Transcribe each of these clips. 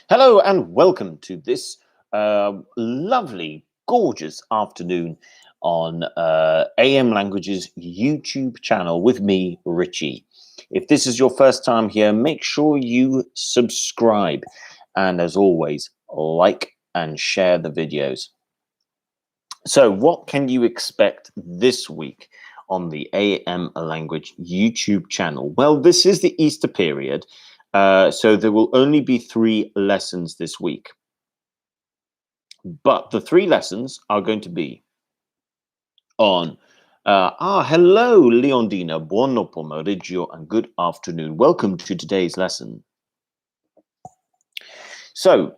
Hello and welcome to this lovely, gorgeous afternoon on AM Languages YouTube channel with me, Richie. If this is your first time here, make sure you subscribe. And as always, like and share the videos. So what can you expect this week on the AM Language YouTube channel? Well, this is the Easter period. So there will only be 3 lessons this week. But the 3 lessons are going to be on, hello, Leondina, buon pomeriggio, and good afternoon. Welcome to today's lesson. So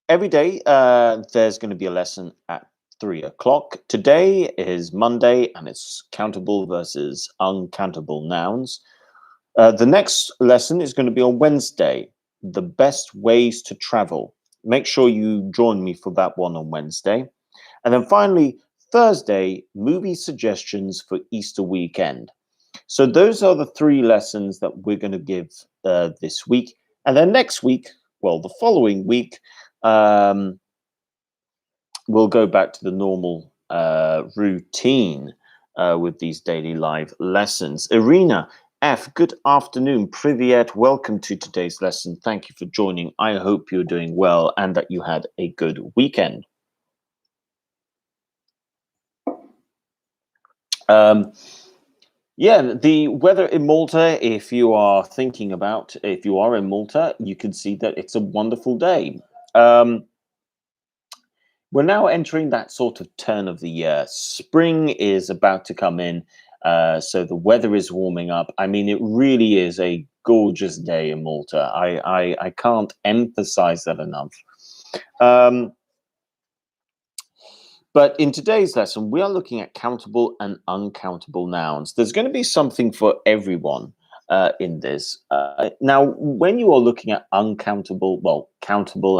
every day there's going to be a lesson at 3 o'clock. Today is Monday, and it's countable versus uncountable nouns. The next lesson is going to be on Wednesday, the best ways to travel. Make sure you join me for that one on Wednesday. And then finally, Thursday, movie suggestions for Easter weekend. So those are the 3 lessons that we're going to give this week. And then next week, well, the following week, we'll go back to the normal routine with these daily live lessons. Irina F, good afternoon. Privyet, welcome to today's lesson. Thank you for joining. I hope you're doing well and that you had a good weekend. Yeah, the weather in Malta, if you are in Malta, you can see that it's a wonderful day. We're now entering that sort of turn of the year. Spring is about to come in. So the weather is warming up. I mean, it really is a gorgeous day in Malta. I can't emphasize that enough. But in today's lesson, we are looking at countable and uncountable nouns. There's going to be something for everyone in this. Now, when you are looking at countable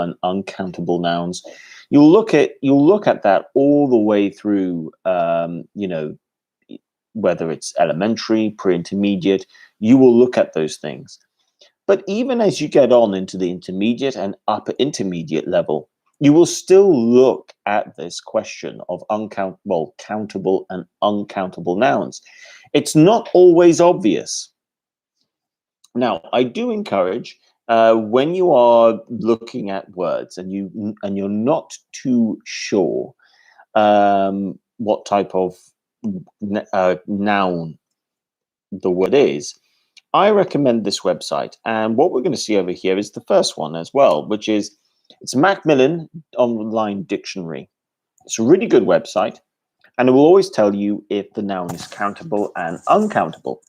and uncountable nouns, you'll look at that all the way through, whether it's elementary, pre-intermediate, you will look at those things. But even as you get on into the intermediate and upper intermediate level, you will still look at this question of countable and uncountable nouns. It's not always obvious. Now, I do encourage when you are looking at words and you're not too sure what type of noun the word is, I recommend this website. And what we're going to see over here is the first one as well, which is it's Macmillan Online Dictionary. It's a really good website, and it will always tell you if the noun is countable and uncountable.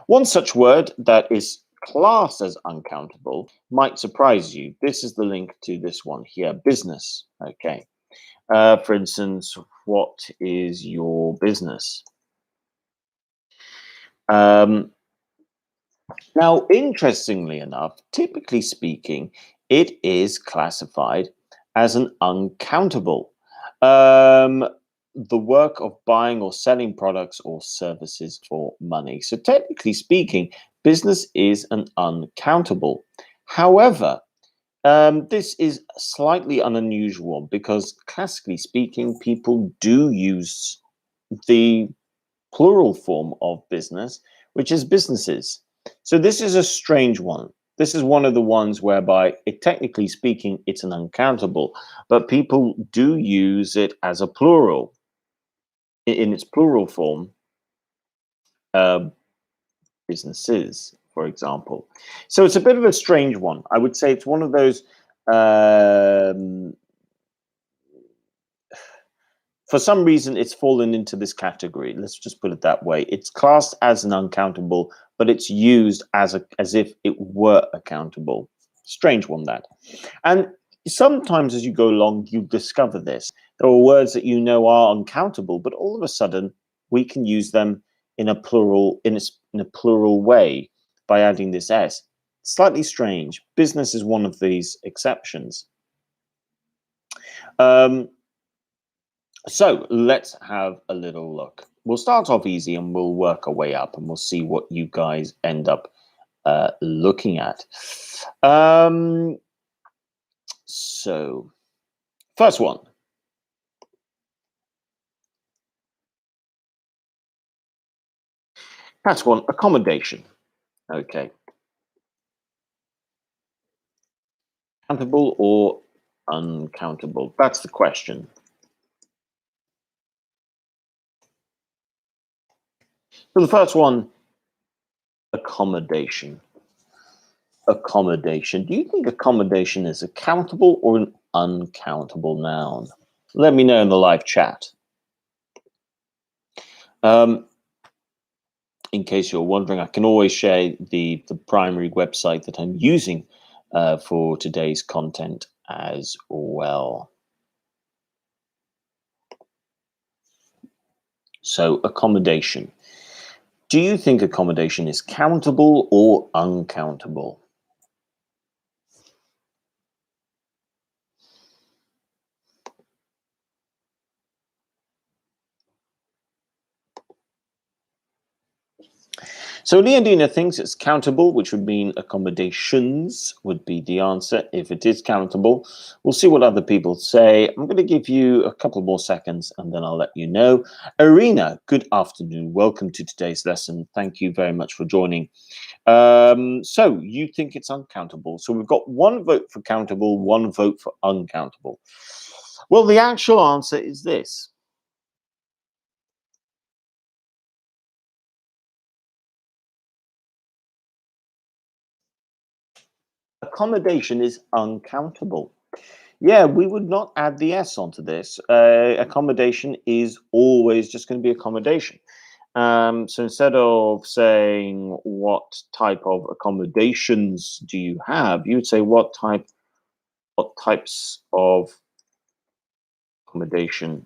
One such word that is classed as uncountable might surprise you. This is the link to this one here, business. Okay. For instance, what is your business? Now, interestingly enough, typically speaking, it is classified as an uncountable. The work of buying or selling products or services for money. So technically speaking, business is an uncountable. However, this is slightly an unusual because classically speaking, people do use the plural form of business, which is businesses. So this is a strange one. This is one of the ones whereby, technically speaking, it's an uncountable, but people do use it as a plural, in its plural form, businesses, for example. So it's a bit of a strange one. I would say it's one of those, for some reason, it's fallen into this category. Let's just put it that way. It's classed as an uncountable, but it's used as if it were accountable. Strange one, that. And sometimes as you go along, you discover this. There are words that you know are uncountable, but all of a sudden we can use them in a plural way by adding this s. Slightly strange. Business is one of these exceptions. So let's have a little look. We'll start off easy and we'll work our way up, and we'll see what you guys end up looking at. So, first one. First one, accommodation. Okay. Countable or uncountable? That's the question. So the first one, accommodation. Accommodation. Do you think accommodation is a countable or an uncountable noun? Let me know in the live chat. In case you're wondering, I can always share the primary website that I'm using for today's content as well. So, accommodation. Do you think accommodation is countable or uncountable? So Leondina thinks it's countable, which would mean accommodations would be the answer if it is countable. We'll see what other people say. I'm going to give you a couple more seconds and then I'll let you know. Irina, good afternoon. Welcome to today's lesson. Thank you very much for joining. So you think it's uncountable. So we've got one vote for countable, one vote for uncountable. Well, the actual answer is this. Accommodation is uncountable. Yeah, we would not add the S onto this. Accommodation is always just going to be accommodation. So instead of saying what type of accommodations do you have, you would say what types of accommodation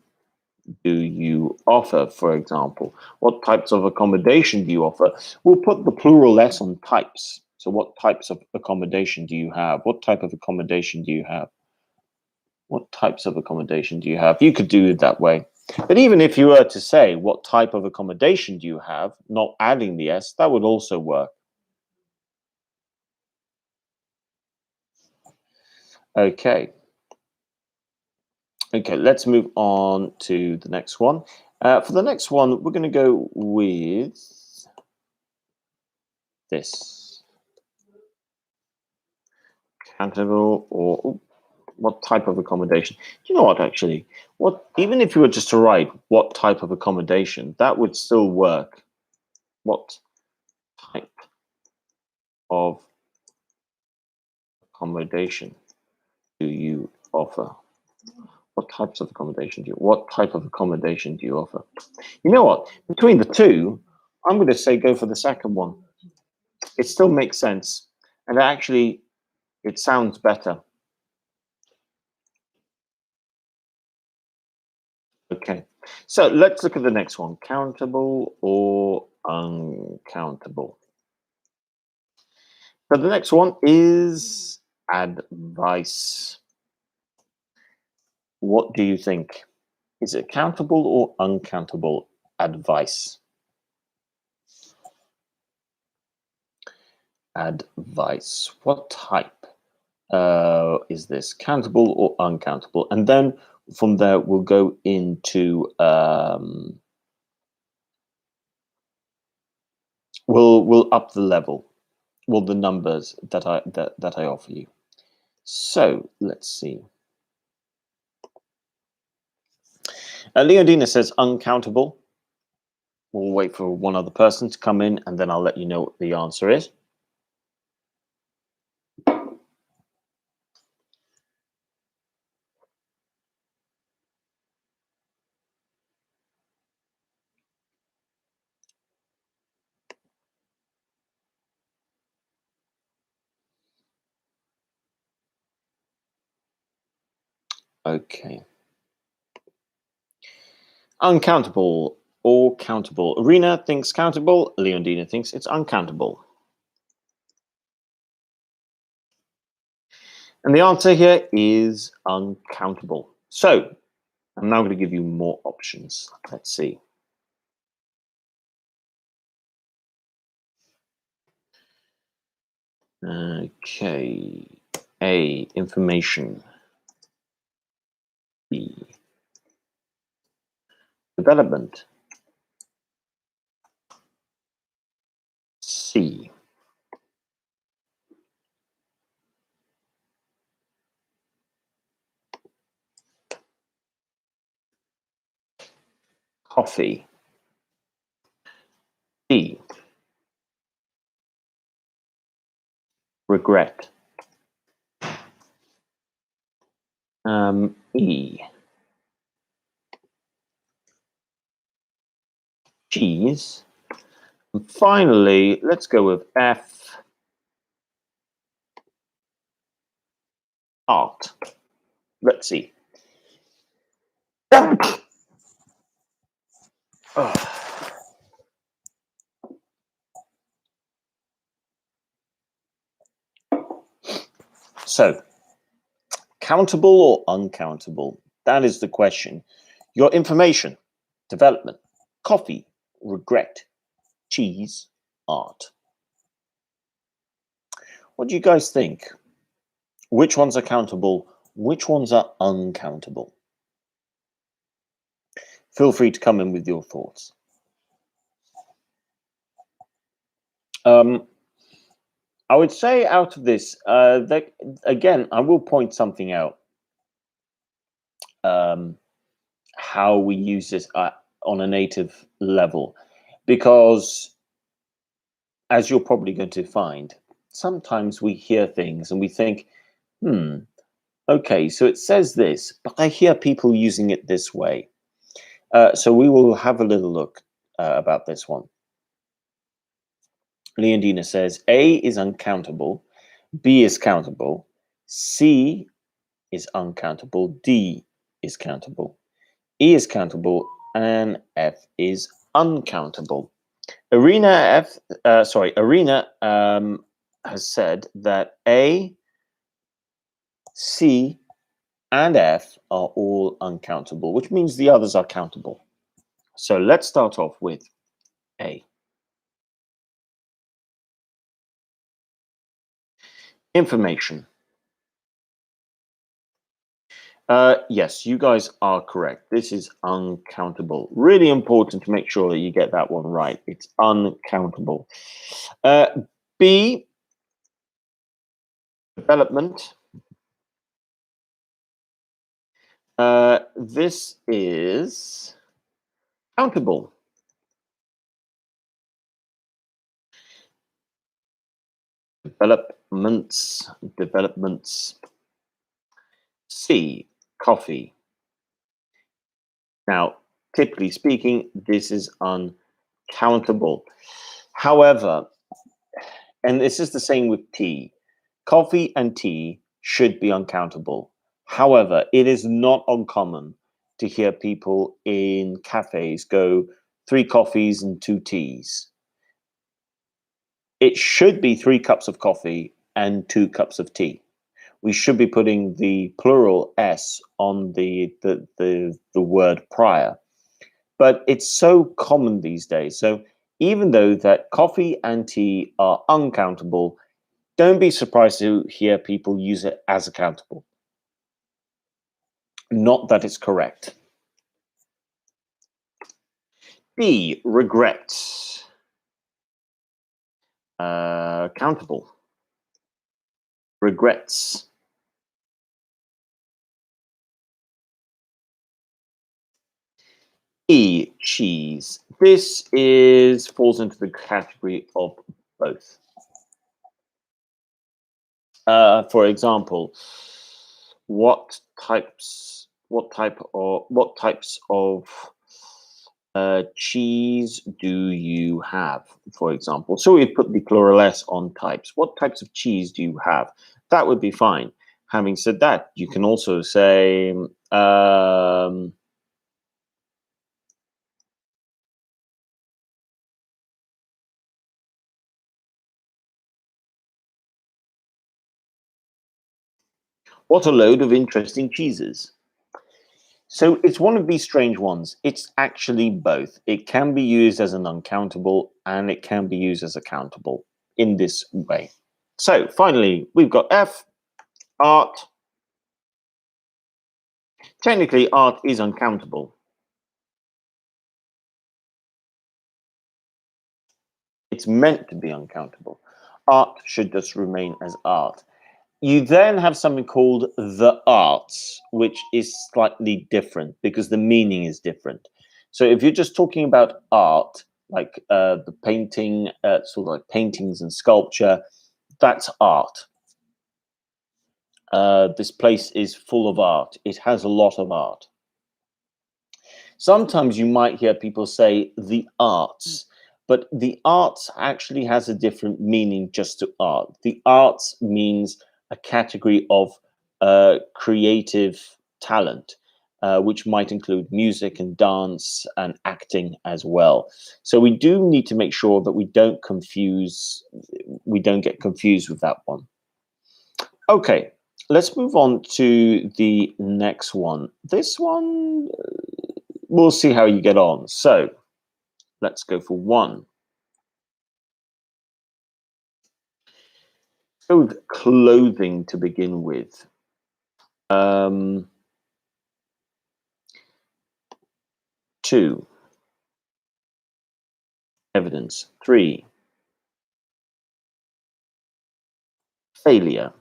do you offer, for example? What types of accommodation do you offer? We'll put the plural S on types. So what types of accommodation do you have? What type of accommodation do you have? What types of accommodation do you have? You could do it that way. But even if you were to say, what type of accommodation do you have, not adding the S, that would also work. Okay. Okay, let's move on to the next one. For the next one, we're going to go with this. Countable or what type of accommodation? Do you know what, actually? Even if you were just to write what type of accommodation, that would still work. What type of accommodation do you offer? What types of accommodation do you? What type of accommodation do you offer? You know what? Between the two, I'm going to say go for the second one. It still makes sense, and actually, it sounds better. Okay, so let's look at the next one: countable or uncountable. So the next one is advice. What do you think? Is it countable or uncountable advice? Advice. What type is this? Countable or uncountable? And then from there, we'll go into we'll up the level, well, the numbers that I offer you. So let's see. Leondina says uncountable. We'll wait for one other person to come in, and then I'll let you know what the answer is. Okay. Uncountable or countable. Irina thinks countable. Leondina thinks it's uncountable. And the answer here is uncountable. So I'm now going to give you more options. Let's see. Okay. A, information. B, development. C, coffee. D, regret. E, cheese. And finally, let's go with F, art. Let's see. So, countable or uncountable? That is the question. Your information, development, coffee, regret, cheese, art. What do you guys think? Which ones are countable? Which ones are uncountable? Feel free to come in with your thoughts. I would say out of this, that, again, I will point something out. How we use this on a native level, because as you're probably going to find, sometimes we hear things and we think, okay, so it says this, but I hear people using it this way. So we will have a little look about this one. Leondina says A is uncountable, B is countable, C is uncountable, D is countable, E is countable, and F is uncountable. Arena has said that A, C, and F are all uncountable, which means the others are countable. So let's start off with A. Information. Yes, you guys are correct. This is uncountable. Really important to make sure that you get that one right. It's uncountable. B, development. This is countable. Developments. C, coffee. Now, typically speaking, this is uncountable. However, and this is the same with tea, coffee and tea should be uncountable. However, it is not uncommon to hear people in cafes go 3 coffees and 2 teas. It should be 3 cups of coffee and 2 cups of tea. We should be putting the plural S on the word prior. But it's so common these days. So even though that coffee and tea are uncountable, don't be surprised to hear people use it as accountable. Not that it's correct. B, regrets. Countable. Regrets. E, cheese. This falls into the category of both. For example, what types of cheese do you have, for example? So we put the plural S on types. What types of cheese do you have? That would be fine. Having said that, you can also say what a load of interesting cheeses. So it's one of these strange ones. It's actually both. It can be used as an uncountable and it can be used as a countable in this way. So finally, we've got F, art. Technically, art is uncountable. It's meant to be uncountable. Art should just remain as art. You then have something called the arts, which is slightly different because the meaning is different. So if you're just talking about art, like the painting, sort of like paintings and sculpture, that's art. This place is full of art. It has a lot of art. Sometimes you might hear people say the arts, but the arts actually has a different meaning just to art. The arts means a category of creative talent, which might include music and dance and acting as well. So we do need to make sure that we don't get confused with that one. Okay, let's move on to the next one. This one, we'll see how you get on. So let's go for one. Go with clothing to begin with. 2, evidence. 3, failure.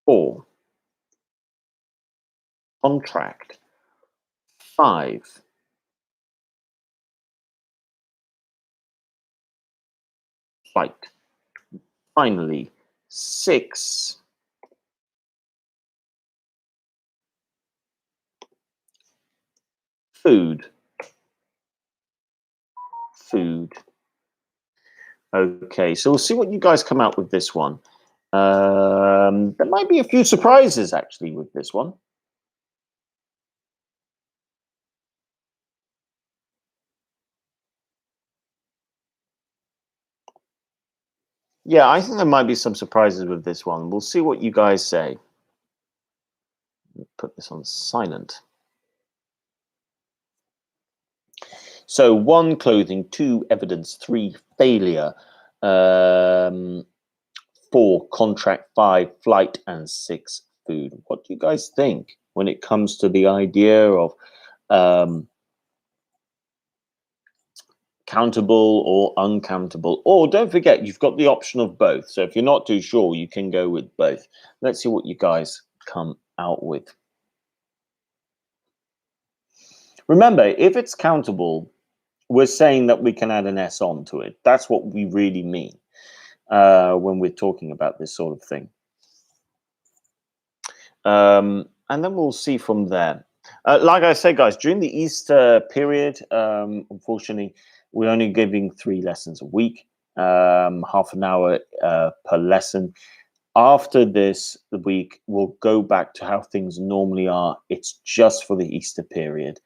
4, contract. 5, fight. Finally, 6, food. Food. Okay, so we'll see what you guys come out with this one. There might be a few surprises actually with this one. Yeah, I think there might be some surprises with this one. We'll see what you guys say. Put this on silent. So 1, clothing. 2, evidence. 3, failure. 4, contract. 5, flight. And 6, food. What do you guys think when it comes to the idea of countable or uncountable? Or don't forget, you've got the option of both. So if you're not too sure, you can go with both. Let's see what you guys come out with. Remember, if it's countable, we're saying that we can add an S on to it. That's what we really mean when we're talking about this sort of thing. And then we'll see from there. Like I said, guys, during the Easter period, unfortunately, we're only giving 3 lessons a week, half an hour per lesson. After this week, we'll go back to how things normally are. It's just for the Easter period.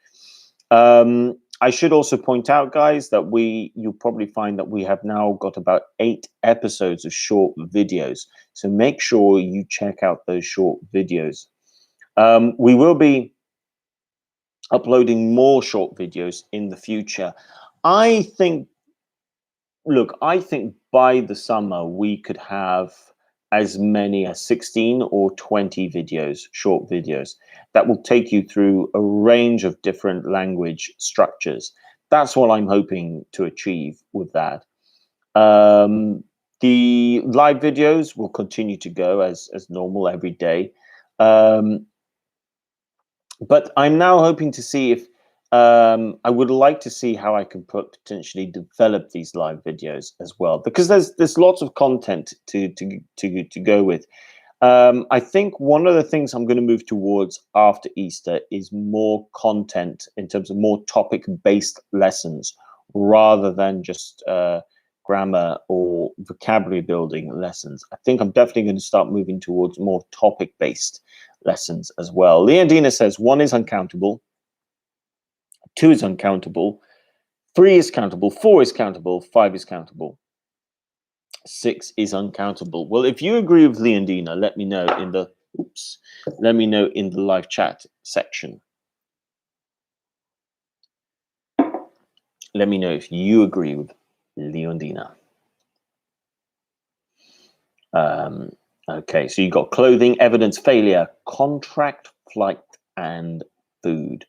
I should also point out, guys, that you'll probably find that we have now got about 8 episodes of short videos. So make sure you check out those short videos. We will be uploading more short videos in the future. I think by the summer we could have as many as 16 or 20 videos, short videos, that will take you through a range of different language structures. That's what I'm hoping to achieve with that. The live videos will continue to go as normal every day. But I'm now hoping to see if I would like to see how I can potentially develop these live videos as well, because there's lots of content to go with. I think one of the things I'm going to move towards after Easter is more content in terms of more topic-based lessons rather than just grammar or vocabulary building lessons. I think I'm definitely going to start moving towards more topic-based lessons as well. Leondina says 1 is uncountable, 2 is uncountable, 3 is countable, 4 is countable, 5 is countable, 6 is uncountable. Well, if you agree with Leondina, let me know in the live chat section. Let me know if you agree with Leondina. Um, okay, so you got clothing, evidence, failure, contract, flight, and food.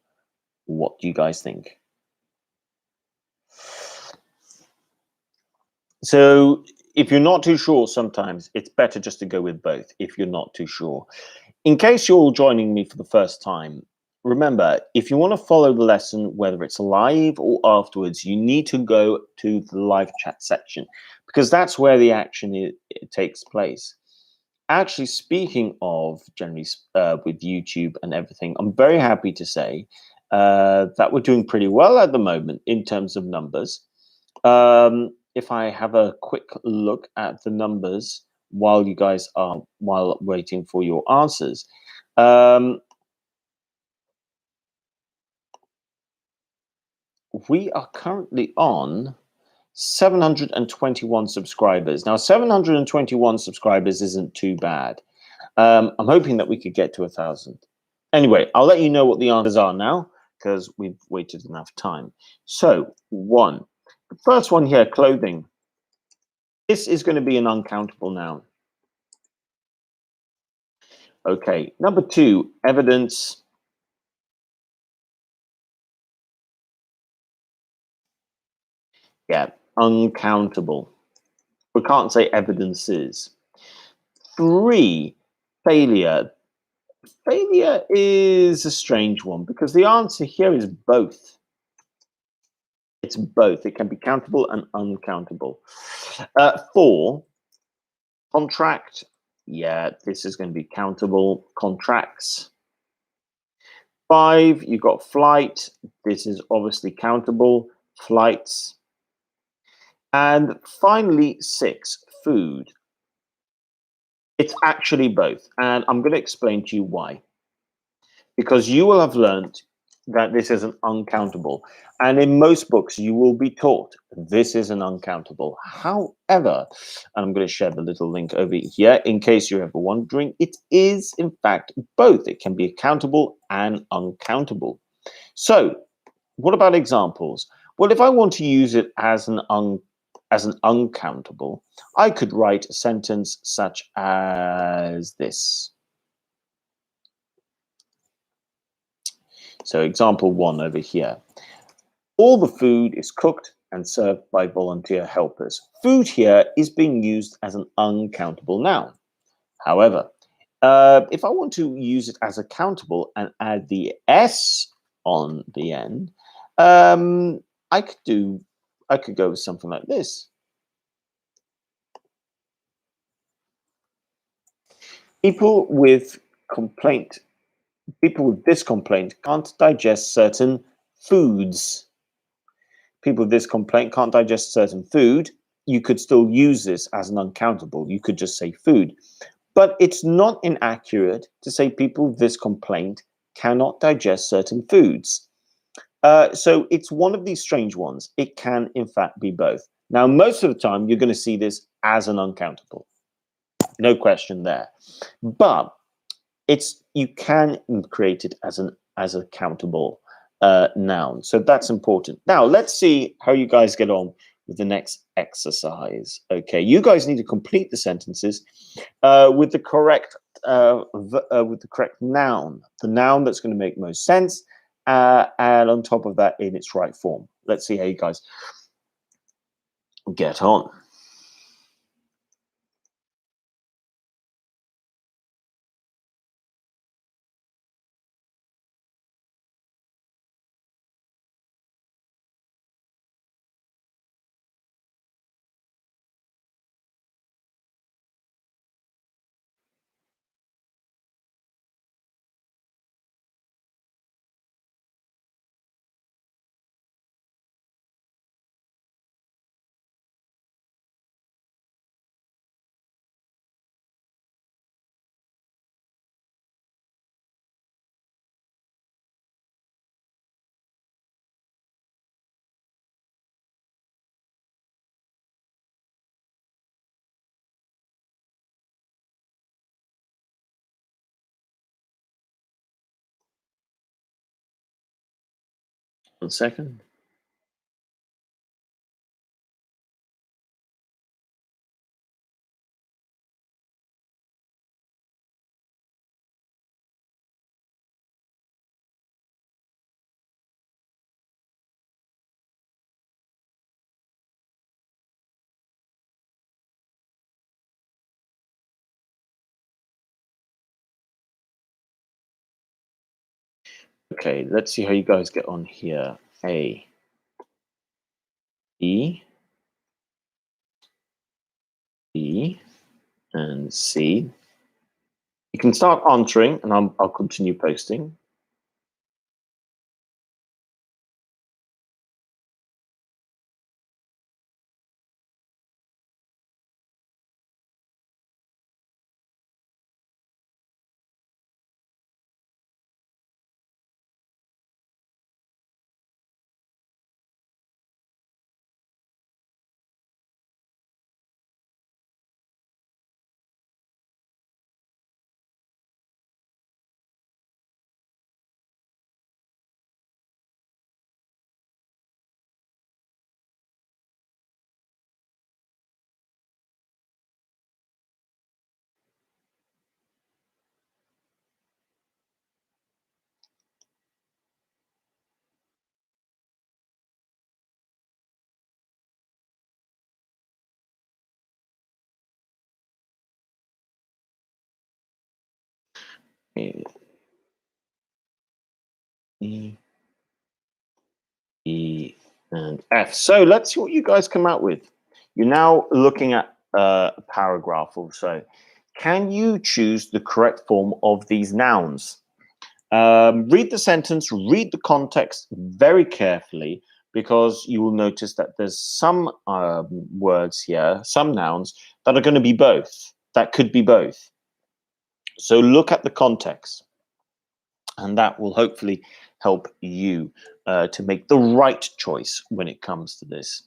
What do you guys think? So if you're not too sure, sometimes it's better just to go with both if you're not too sure. In case you're joining me for the first time, remember, if you want to follow the lesson, whether it's live or afterwards, you need to go to the live chat section because that's where the action it takes place. Actually, speaking of generally with YouTube and everything, I'm very happy to say that we're doing pretty well at the moment in terms of numbers. If I have a quick look at the numbers while you guys are while waiting for your answers, we are currently on 721 subscribers. Now, 721 subscribers isn't too bad. I'm hoping that we could get to 1,000. Anyway, I'll let you know what the answers are now because we've waited enough time. So, one, the first one here, clothing. This is going to be an uncountable noun. Okay, number two, evidence. Yeah, uncountable. We can't say evidences. Three, failure. Failure is a strange one because the answer here is both. It's both. It can be countable and uncountable. Four, contract. Yeah, this is going to be countable. Contracts. Five, you've got flight. This is obviously countable. Flights. And finally, six, food. It's actually both. And I'm going to explain to you why. Because you will have learned that this is an uncountable. And in most books, you will be taught this is an uncountable. However, and I'm going to share the little link over here in case you're ever wondering, it is in fact both. It can be countable and uncountable. So, what about examples? Well, if I want to use it as an uncountable, I could write a sentence such as this. So example one over here. All the food is cooked and served by volunteer helpers. Food here is being used as an uncountable noun. However, if I want to use it as a countable and add the S on the end, I could go with something like this. People with complaint, people with this complaint can't digest certain foods. People with this complaint can't digest certain food. You could still use this as an uncountable. You could just say food. But it's not inaccurate to say people with this complaint cannot digest certain foods. So it's one of these strange ones. It can, in fact, be both. Now, most of the time, you're going to see this as an uncountable. No question there. But you can create it as a countable noun. So that's important. Now, let's see how you guys get on with the next exercise. Okay, you guys need to complete the sentences with the correct noun, the noun that's going to make most sense, and on top of that, in its right form. Let's see how you guys get on. One second. Okay, let's see how you guys get on here. A, E, B, and C. You can start answering, and I'll continue posting. E, E, E, and F. So let's see what you guys come out with. You're now looking at a paragraph or so. Can you choose the correct form of these nouns? Read the sentence, read the context very carefully, because you will notice that there's some words here, some nouns, that are going to be both, that could be both. So look at the context, and that will hopefully help you to make the right choice when it comes to this.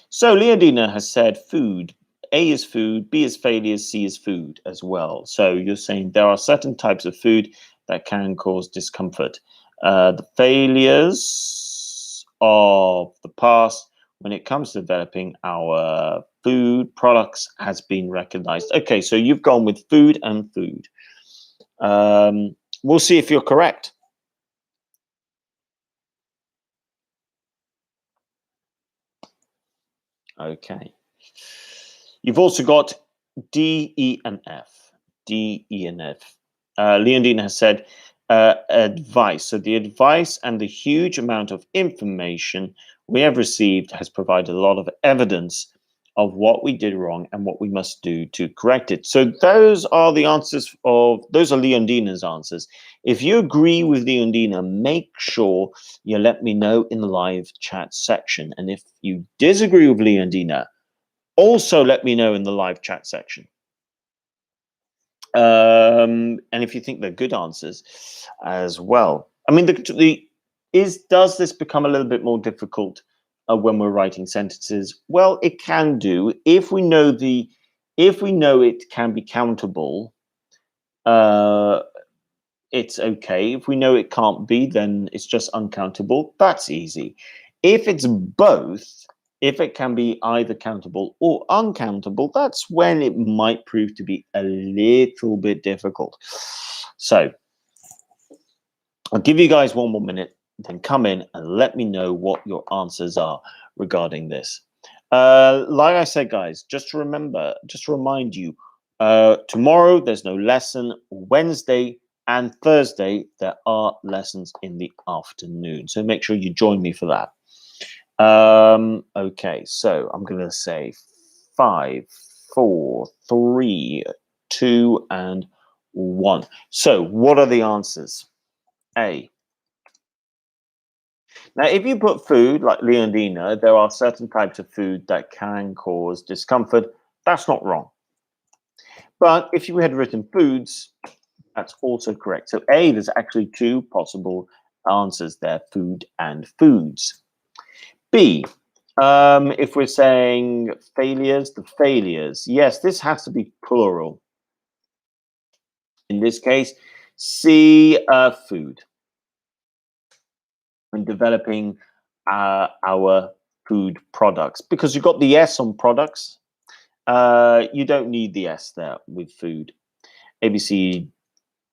So Leondina has said food. A is food, B is failures, C is food as well. So you're saying there are certain types of food that can cause discomfort. The failures of the past when it comes to developing our food products has been recognized. Okay, so you've gone with food and food. We'll see if you're correct. Okay. You've also got D, E, and F. D, E, and F. Leondine has said advice. So the advice and the huge amount of information we have received has provided a lot of evidence of what we did wrong and what we must do to correct it. So those are the answers those are Leondina's answers. If you agree with Leondina, make sure you let me know in the live chat section. And if you disagree with Leondina, also let me know in the live chat section. And if you think they're good answers as well. I mean, does this become a little bit more difficult when we're writing sentences? Well, it can do if we know it can be countable. It's okay. If we know it can't be, then it's just uncountable. That's easy. If it's both, if it can be either countable or uncountable, that's when it might prove to be a little bit difficult. So I'll give you guys one more minute, then come in and let me know what your answers are regarding this. Like I said, guys, just to remind you, tomorrow there's no lesson. Wednesday and Thursday there are lessons in the afternoon, so make sure you join me for that. Okay, so I'm going to say 5, 4, 3, 2, and 1. So what are the answers? A. Now, if you put food, like Leondina, there are certain types of food that can cause discomfort. That's not wrong. But if you had written foods, that's also correct. So A, there's actually two possible answers there, food and foods. B, if we're saying failures, the failures. Yes, this has to be plural. In this case, C, food. When developing our food products, because you've got the S on products, you don't need the S there with food. A, B, C,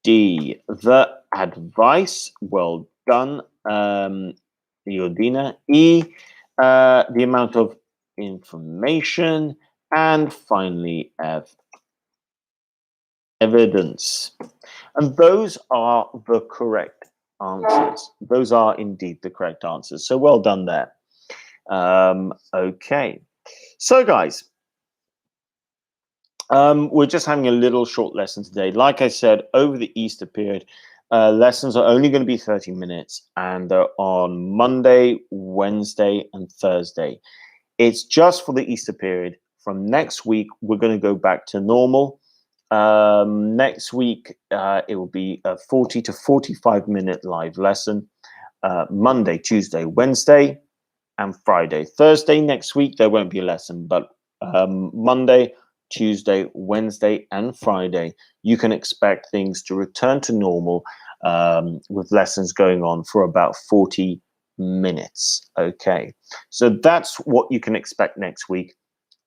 D, the advice. Well done, Leondina. E, the amount of information. And finally, F, evidence. And those are the correct answers. Those are indeed the correct answers. So well done there. Okay. So guys, we're just having a little short lesson today. Like I said, over the Easter period, lessons are only going to be 30 minutes, and they're on Monday, Wednesday, and Thursday. It's just for the Easter period. From next week, we're going to go back to normal. Next week, it will be a 40 to 45-minute live lesson. Monday, Tuesday, Wednesday, and Friday. Thursday next week, there won't be a lesson, but Monday, Tuesday, Wednesday, and Friday, you can expect things to return to normal with lessons going on for about 40 minutes. Okay, so that's what you can expect next week.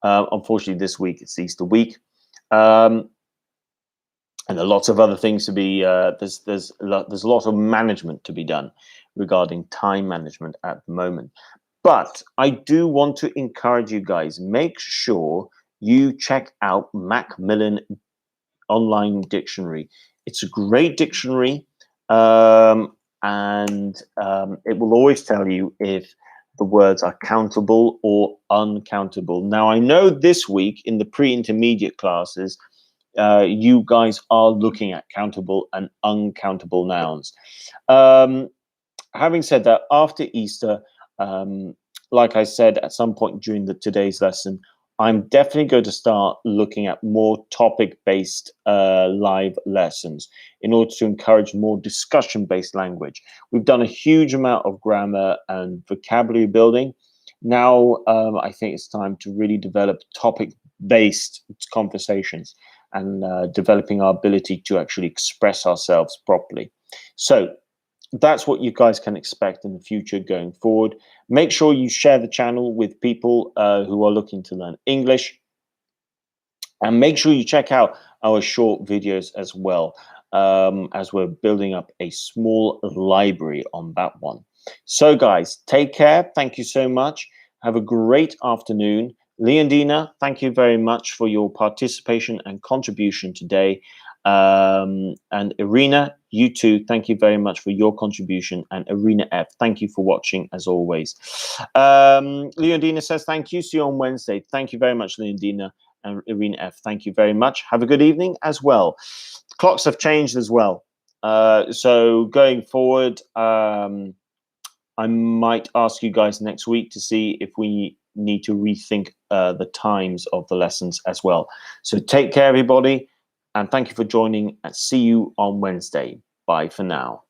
Unfortunately, this week it's Easter week. And there are lots of other things to be, there's a lot of management to be done regarding time management at the moment. But I do want to encourage you guys, make sure you check out Macmillan Online Dictionary. It's a great dictionary, and it will always tell you if the words are countable or uncountable. Now, I know this week in the pre-intermediate classes, you guys are looking at countable and uncountable nouns. Having said that, after Easter, like I said, at some point during today's lesson, I'm definitely going to start looking at more topic-based live lessons in order to encourage more discussion-based language. We've done a huge amount of grammar and vocabulary building. Now, I think it's time to really develop topic-based conversations and developing our ability to actually express ourselves properly. So that's what you guys can expect in the future going forward. Make sure you share the channel with people who are looking to learn English. And make sure you check out our short videos as well, as we're building up a small library on that one. So guys, take care. Thank you so much. Have a great afternoon. Leondina, thank you very much for your participation and contribution today. And Irina, you too, thank you very much for your contribution. And Irina F, thank you for watching as always. Leondina says thank you. See you on Wednesday. Thank you very much, Leondina. And Irina F, thank you very much. Have a good evening as well. The clocks have changed as well. So going forward, I might ask you guys next week to see if we need to rethink the times of the lessons as well. So take care, everybody, and thank you for joining, and see you on Wednesday. Bye for now.